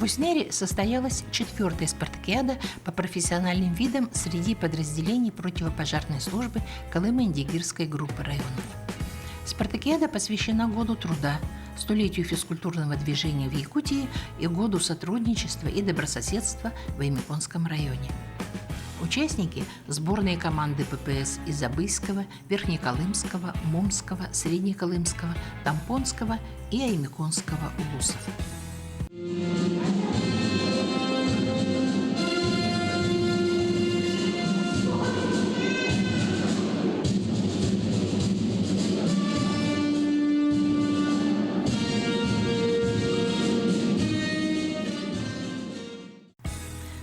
В Уснере состоялась 4-я спартакиада по профессиональным видам среди подразделений противопожарной службы Колымо-Индигирской группы районов. Спартакиада посвящена Году труда, столетию физкультурного движения в Якутии и Году сотрудничества и добрососедства в Аймиконском районе. Участники – сборные команды ППС из Абыйского, Верхнеколымского, Момского, Среднеколымского, Тампонского и Аймиконского улусов.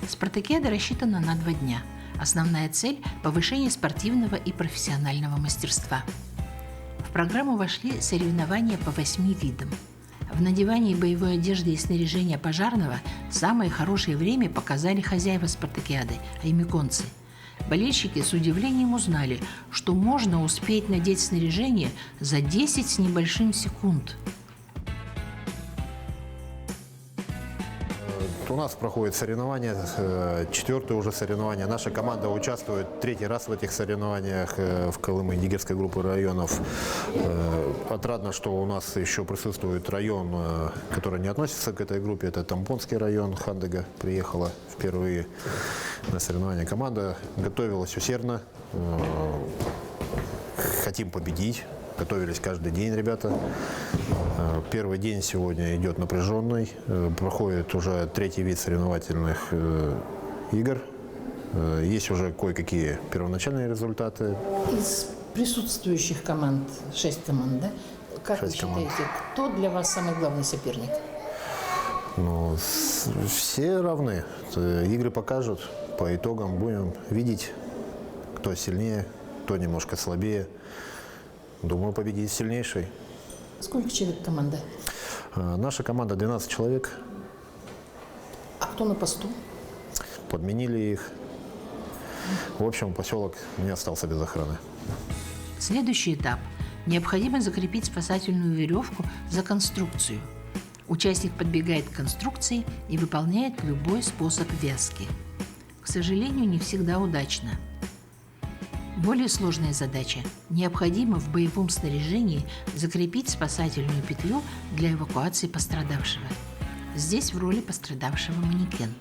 Спартакиада рассчитана на 2 дня. Основная цель – повышение спортивного и профессионального мастерства. В программу вошли соревнования по 8 видам. В надевании боевой одежды и снаряжения пожарного самое хорошее время показали хозяева спартакиады – аймиконцы. Болельщики с удивлением узнали, что можно успеть надеть снаряжение за 10 с небольшим секунд. У нас проходят соревнования, 4-е уже соревнования. Наша команда участвует 3-й раз в этих соревнованиях в Колымо-Индигирской группе районов. Отрадно, что у нас еще присутствует район, который не относится к этой группе. Это Тампонский район. Хандыга приехала впервые на соревнования. Команда готовилась усердно. Хотим победить. Готовились каждый день, ребята. Первый день сегодня идет напряженный. Проходит уже 3-й вид соревновательных игр. Есть уже кое-какие первоначальные результаты. Из присутствующих команд, 6 команд, да? Как вы считаете, кто для вас самый главный соперник? Ну, все равны. Игры покажут. По итогам будем видеть, кто сильнее, кто немножко слабее. Думаю, победит сильнейший. Сколько человек команда? Наша команда 12 человек. А кто на посту? Подменили их. В общем, поселок не остался без охраны. Следующий этап. Необходимо закрепить спасательную веревку за конструкцию. Участник подбегает к конструкции и выполняет любой способ вязки. К сожалению, не всегда удачно. Более сложная задача – необходимо в боевом снаряжении закрепить спасательную петлю для эвакуации пострадавшего. Здесь в роли пострадавшего манекен.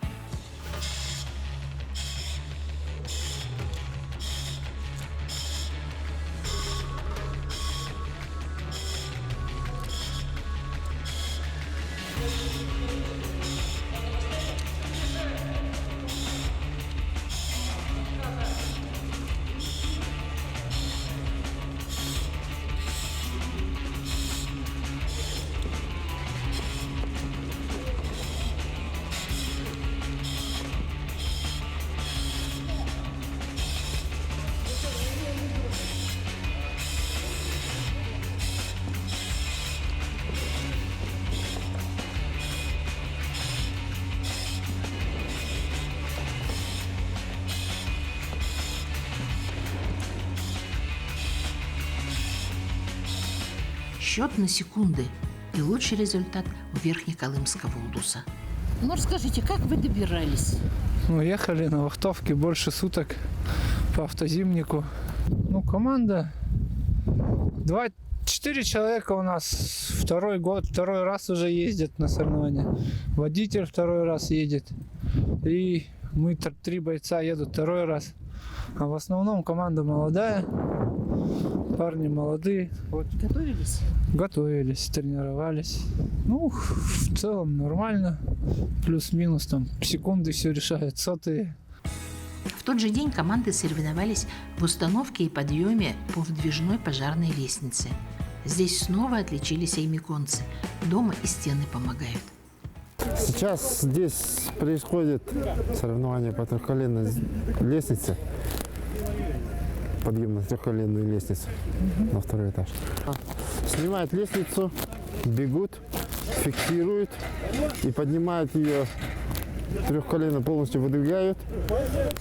Счет на секунды и лучший результат у Верхнеколымского улуса. Ну, расскажите, как вы добирались? Ну, ехали на вахтовке больше суток по автозимнику. Ну, команда 4 человека у нас второй год, 2-й раз уже ездят на соревнования. Водитель 2-й раз едет. И мы 3 бойца едут 2-й раз. А в основном команда молодая, парни молодые. Вот. Готовились? Готовились, тренировались. Ну, в целом нормально. Плюс-минус там секунды все решают, сотые. В тот же день команды соревновались в установке и подъеме по выдвижной пожарной лестнице. Здесь снова отличились аймиконцы. Дома и стены помогают. Сейчас здесь происходит соревнование по трехколенной лестнице. Подъем на трехколенную лестницу на 2-й этаж. Снимают лестницу, бегут, фиксируют и поднимают ее. 3 колена полностью выдвигают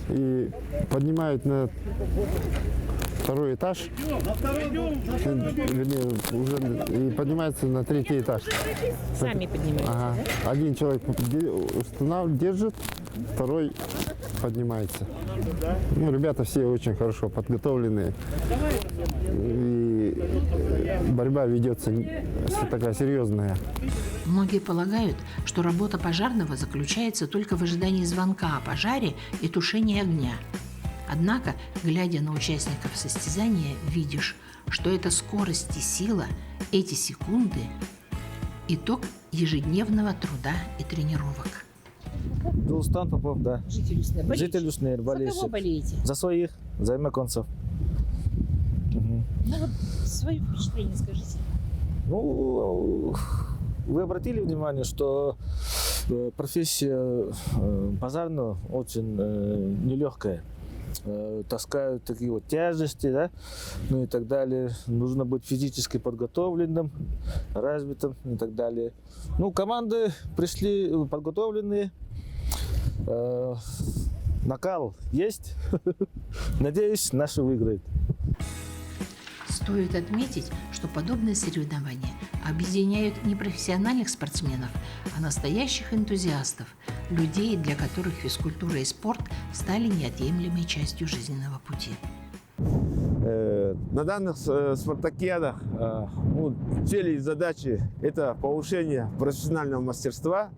и поднимают на второй этаж, вернее, уже и поднимается на третий этаж. Сами поднимаете, Ага. да? Один человек держит, второй поднимается. Ну, ребята все очень хорошо подготовленные. И борьба ведется такая серьезная. Многие полагают, что работа пожарного заключается только в ожидании звонка о пожаре и тушении огня. Однако, глядя на участников состязания, видишь, что эта скорость и сила, эти секунды – итог ежедневного труда и тренировок. Рустам Попов, да. Житель Уснер. Болеете? Житель Уснер, За болельщик. кого болеете? За своих, за американцев. Ну вот свои впечатления скажите. Ну, вы обратили внимание, что профессия пожарного очень нелегкая. Таскают такие вот тяжести, да, ну и так далее. Нужно быть физически подготовленным, развитым и так далее. Ну, команды пришли подготовленные. Накал есть. Надеюсь, наши выиграют. Стоит отметить, что подобные соревнования объединяют не профессиональных спортсменов, а настоящих энтузиастов, людей, для которых физкультура и спорт стали неотъемлемой частью жизненного пути. На данных спартакиадах цели и задачи – это повышение профессионального мастерства,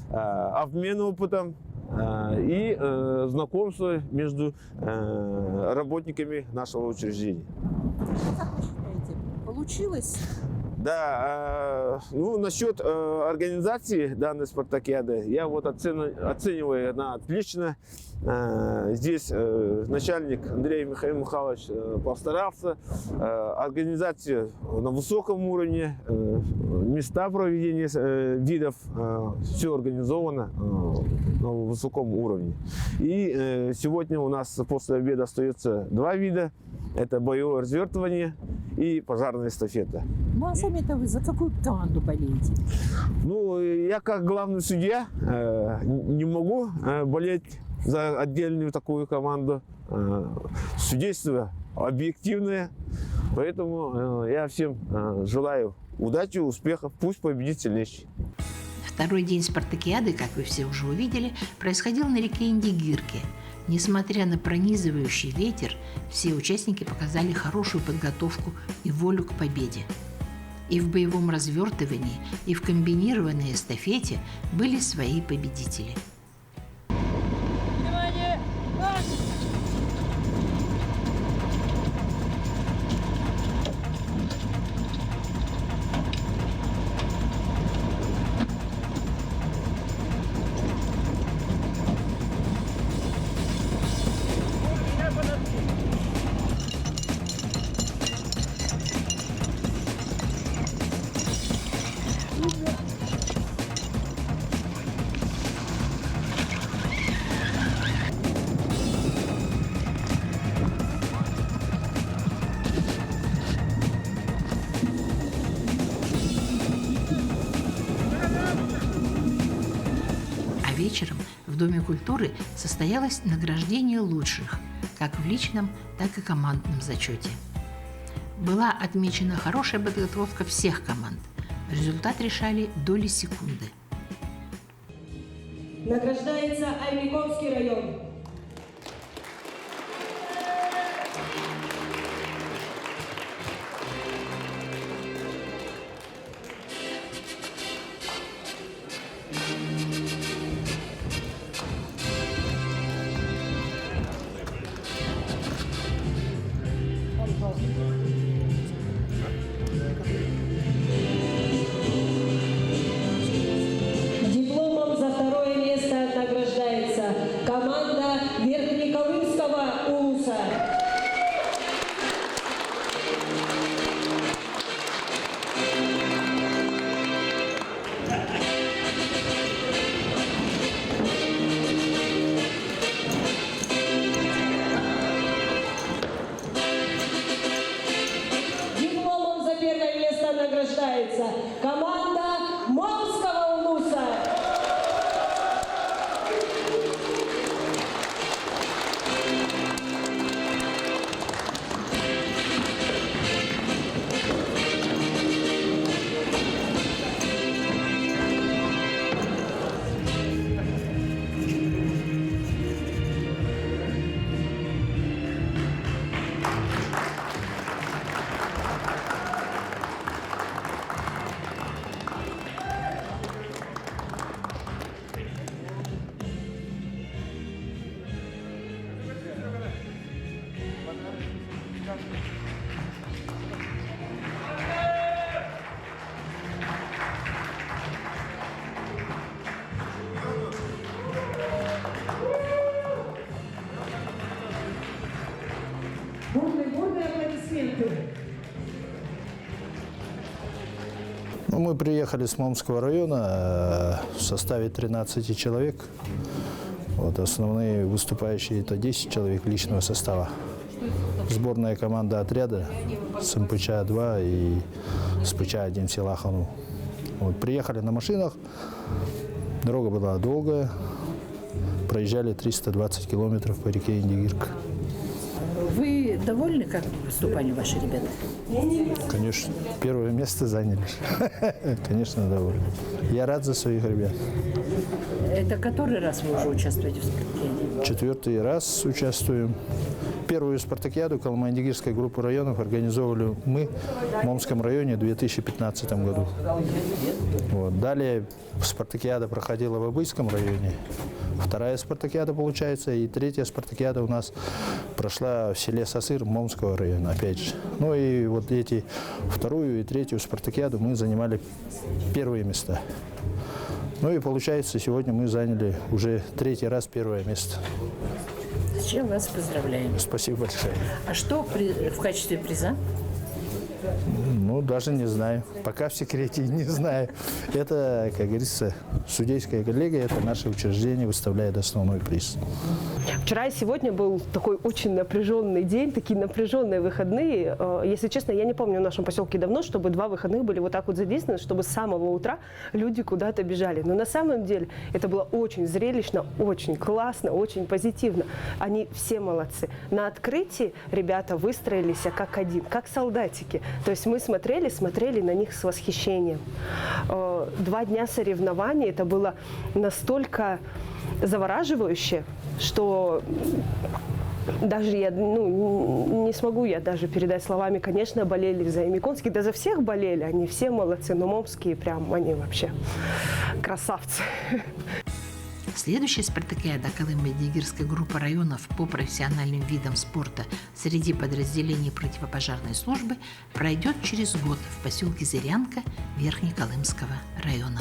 обмен опытом и знакомство между работниками нашего учреждения. Как вы считаете, получилось? Да, насчет организации данной спартакиады я вот оцениваю она отлично. Здесь начальник Андрей Михаил Михайлович постарался. Организация на высоком уровне, места проведения видов, все организовано на высоком уровне. И сегодня у нас после обеда остается два вида. Это боевое развертывание и пожарная эстафета. Ну а сами-то вы за какую команду болеете? Ну, я как главный судья не могу болеть за отдельную такую команду. Судейство объективное, поэтому я всем желаю удачи, успехов, пусть победит сильнейший. Второй день спартакиады, как вы все уже увидели, происходил на реке Индигирке. Несмотря на пронизывающий ветер, все участники показали хорошую подготовку и волю к победе. И в боевом развертывании, и в комбинированной эстафете были свои победители. Вечером в Доме культуры состоялось награждение лучших, как в личном, так и командном зачете. Была отмечена хорошая подготовка всех команд. Результат решали доли секунды. Награждается Аймиковский район. Дипломом за второе место награждается команда Мы приехали с Момского района в составе 13 человек. Вот, основные выступающие – это 10 человек личного состава. Сборная команда отряда с МПЧ-2 и СПЧ-1 Силахану. Вот, приехали на машинах, дорога была долгая, проезжали 320 километров по реке Индигирка. Вы довольны, как выступали ваши ребята? Конечно, первое место заняли. Конечно, довольны. Я рад за своих ребят. Это который раз вы уже участвуете в спартакиаде? 4-й раз участвуем. Первую спартакиаду Колыму-Индигирской группы районов организовывали мы в Момском районе в 2015 году. Вот. Далее спартакиада проходила в Абыйском районе. Вторая спартакиада получается, и третья спартакиада у нас прошла в селе Сосыр Момского района, опять же. Ну и вот эти вторую и третью спартакиаду мы занимали первые места. Ну и получается, сегодня мы заняли уже 3-й раз первое место. С чем вас поздравляем. Спасибо большое. А что в качестве приза? Ну, даже не знаю. Пока в секрете не знаю. Это, как говорится, судейская коллегия, это наше учреждение выставляет основной приз. Вчера и сегодня был такой очень напряженный день, такие напряженные выходные. Если честно, я не помню в нашем поселке давно, чтобы 2 выходных были вот так вот задействованы, чтобы с самого утра люди куда-то бежали. Но на самом деле это было очень зрелищно, очень классно, очень позитивно. Они все молодцы. На открытии ребята выстроились как один, как солдатики. То есть мы смотрели на них с восхищением. 2 дня соревнований, это было настолько завораживающе, что даже я, не смогу я даже передать словами. Конечно, болели за Ямиконский, да за всех болели, они все молодцы, но момские прям, они вообще красавцы. Следующая спартакиада Колымо-Индигирской группы районов по профессиональным видам спорта среди подразделений противопожарной службы пройдет через год в поселке Зырянка Верхнеколымского района.